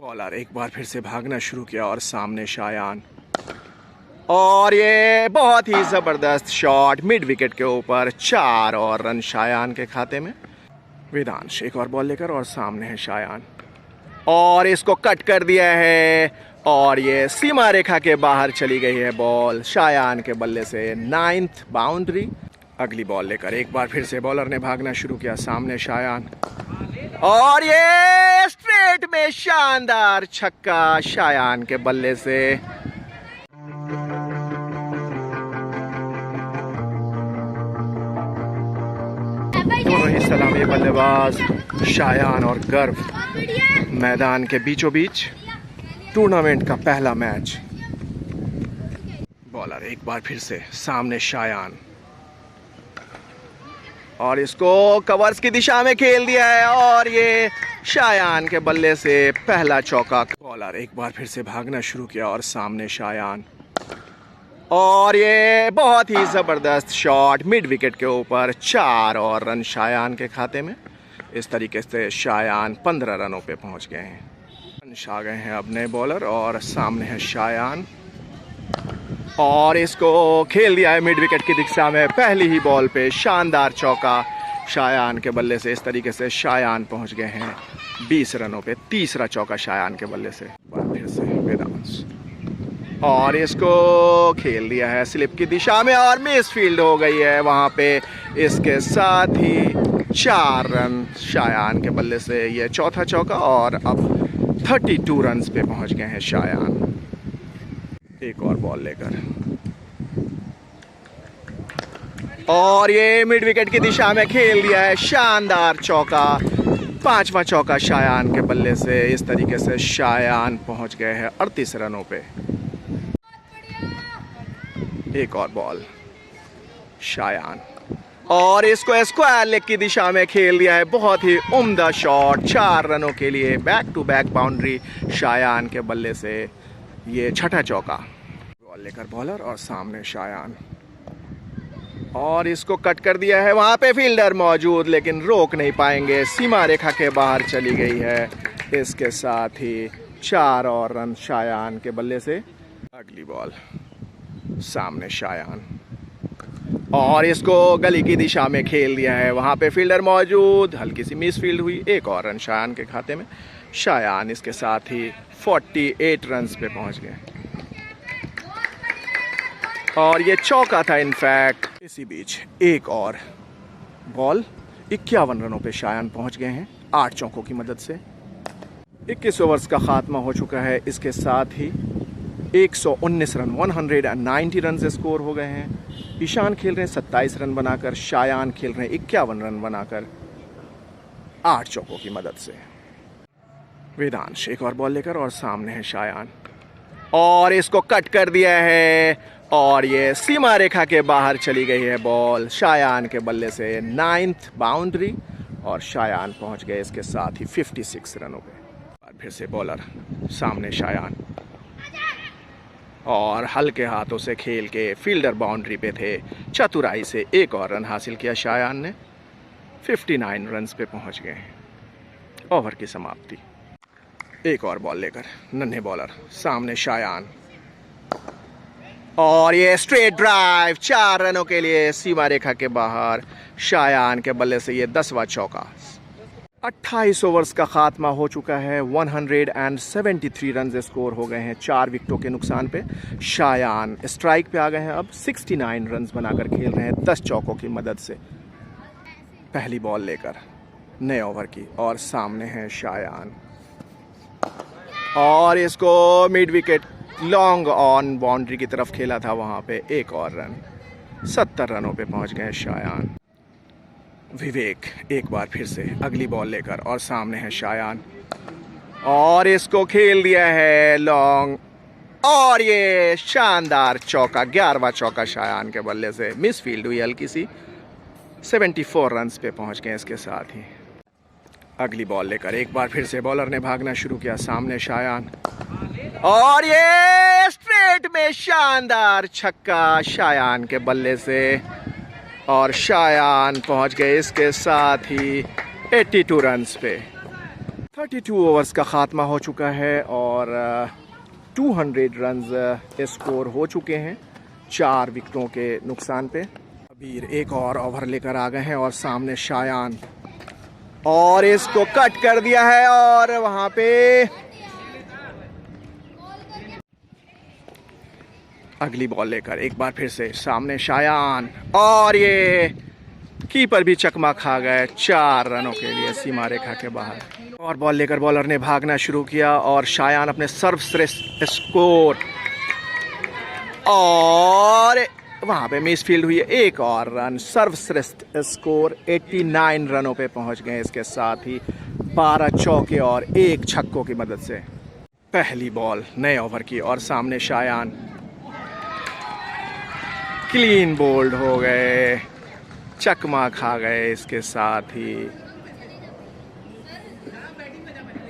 Bowler एक बार फिर से भागना शुरू किया और सामने शायान, और ये बहुत ही जबरदस्त शॉट मिड विकेट के ऊपर, 4 और रन शायान के खाते में। वेदांश एक और बॉल लेकर और सामने है शायान, और इसको कट कर दिया है और ये सीमा रेखा के बाहर चली गई है बॉल शायान के बल्ले से, 9th बाउंड्री। अगली बॉल लेकर एक बार फिर से बॉलर ने भागना शुरू किया, सामने शायान, और ये स्ट्रेट में शानदार छक्का शायान के बल्ले से। दोनों ही सलामी बल्लेबाज शायान और गर्व मैदान के बीचों बीच, टूर्नामेंट का पहला मैच। बॉलर एक बार फिर से सामने शायान, और इसको कवर्स की दिशा में खेल दिया है और ये शायान के बल्ले से पहला चौका। बॉलर एक बार फिर से भागना शुरू किया और सामने शायान, और ये बहुत ही जबरदस्त शॉट मिड विकेट के ऊपर, 4 और रन शायान के खाते में। इस तरीके से शायान 15 रनों पे पहुंच गए हैं। रन आ गए हैं अब नए बॉलर, और सामने है शायान, और इसको खेल दिया है मिड विकेट की दिशा में, पहली ही बॉल पे शानदार चौका शायान के बल्ले से। इस तरीके से शायान पहुंच गए हैं 20 रनों पे, तीसरा चौका शायान के बल्ले से। फिर से वेदांश, और इसको खेल दिया है स्लिप की दिशा में और मिस फील्ड हो गई है वहां पे। इसके साथ ही 4 रन शायान के बल्ले से, ये चौथा चौका, और अब 32 रन पे पहुंच गए हैं शायान। एक और बॉल लेकर, और ये मिड विकेट की दिशा में खेल दिया है शानदार चौका, 5वां चौका शायान के बल्ले से। इस तरीके से शायान पहुंच गए हैं 38 रनों पे। एक और बॉल शायान, और इसको स्क्वायर लेग की दिशा में खेल दिया है, बहुत ही उम्दा शॉट, 4 रनों के लिए back to back boundary Shayan के बल्ले से, ये छठा चौका। बॉल लेकर बॉलर और सामने शायान, और इसको कट कर दिया है, वहां पे फील्डर मौजूद लेकिन रोक नहीं पाएंगे, सीमा रेखा के बाहर चली गई है। इसके साथ ही 4 और रन शायान के बल्ले से। अगली बॉल सामने शायान, और इसको गली की दिशा में खेल दिया है, वहां पे फील्डर मौजूद, हल्की सी मिस फील्ड हुई, 1 और रन शायान के खाते में। शायान इसके साथ ही 48 रन पे पहुंच गए, और ये चौका था इनफैक्ट। इसी बीच एक और बॉल, 51 रनों पे शायान पहुंच गए हैं 8 चौकों की मदद से। 21 ओवर्स का खात्मा हो चुका है, इसके साथ ही 119 रन, 190 रन से स्कोर हो गए हैं। ईशान खेल रहे हैं 27 रन बनाकर, शायान खेल रहे हैं 51 रन बनाकर 8 चौकों की मदद से। वेदांश एक और बॉल लेकर और सामने है शायान, और इसको कट कर दिया है, और ये सीमा रेखा के बाहर चली गई है बॉल शायान के बल्ले से, 9th बाउंड्री, और शायान पहुंच गए इसके साथ ही 56 रनों पे। फिर से बॉलर सामने शायान, और हल्के हाथों से खेल के फील्डर बाउंड्री पे थे, चतुराई से 1 और रन हासिल किया शायान ने, 59 रन पे पहुंच गए। ओवर की समाप्ति। एक और बॉल लेकर नन्हे बॉलर सामने शायान, और ये स्ट्रेट ड्राइव, 4 रनों के लिए सीमा रेखा के बाहर शायान के बल्ले से, ये 10वां चौका। 28 ओवर्स का खात्मा हो चुका है, 173 रन स्कोर हो गए हैं 4 विकेटों के नुकसान पे। शायान स्ट्राइक पे आ गए हैं, अब 69 रन बनाकर खेल रहे हैं 10 चौकों की मदद से। पहली बॉल लेकर नए ओवर की, और सामने है शायान, और इसको mid wicket long on boundary की तरफ खेला था, वहां पे 1 और रन, 70 रनों पे पहुंच गए शायान। विवेक एक बार फिर से अगली बॉल लेकर, और सामने है शायान, और इसको खेल दिया है लॉन्ग, और ये शानदार चौका, 11वां चौका शायान के बल्ले से, मिस फील्ड हुई हल्की सी, 74 रन पे पहुंच गए इसके साथ ही। अगली बॉल लेकर एक बार फिर से बॉलर ने भागना शुरू किया, सामने शायान, और ये स्ट्रेट में शानदार छक्का शायान के बल्ले से, और शायान पहुंच गए इसके साथ ही 82 रन पे। 32 ओवर्स का ख़ात्मा हो चुका है और 200 रन्स स्कोर हो चुके हैं 4 विकेटों के नुकसान पे। कबीर एक और ओवर लेकर आ गए हैं और सामने शायान, और इसको कट कर दिया है और वहां पे अगली बॉल लेकर एक बार फिर से सामने शायान, और ये कीपर भी चकमा खा गए 4 रनों के लिए सीमा रेखा के बाहर। और बॉल लेकर बॉलर ने भागना शुरू किया और शायान अपने सर्वश्रेष्ठ स्कोर, और वहां पे मिस फील्ड हुई है। एक और रन, सर्वश्रेष्ठ स्कोर 89 रनों पे पहुंच गए। इसके साथ ही 12 चौके और 1 छक्कों की मदद से। पहली बॉल नए ओवर की और सामने शायान क्लीन बोल्ड हो गए, चकमा खा गए। इसके साथ ही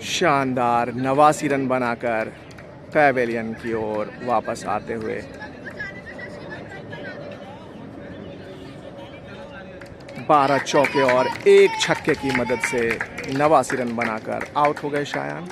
शानदार 89 रन बनाकर पैवेलियन की ओर वापस आते हुए 12 चौके और 1 छक्के की मदद से 89 रन बनाकर आउट हो गए शायान।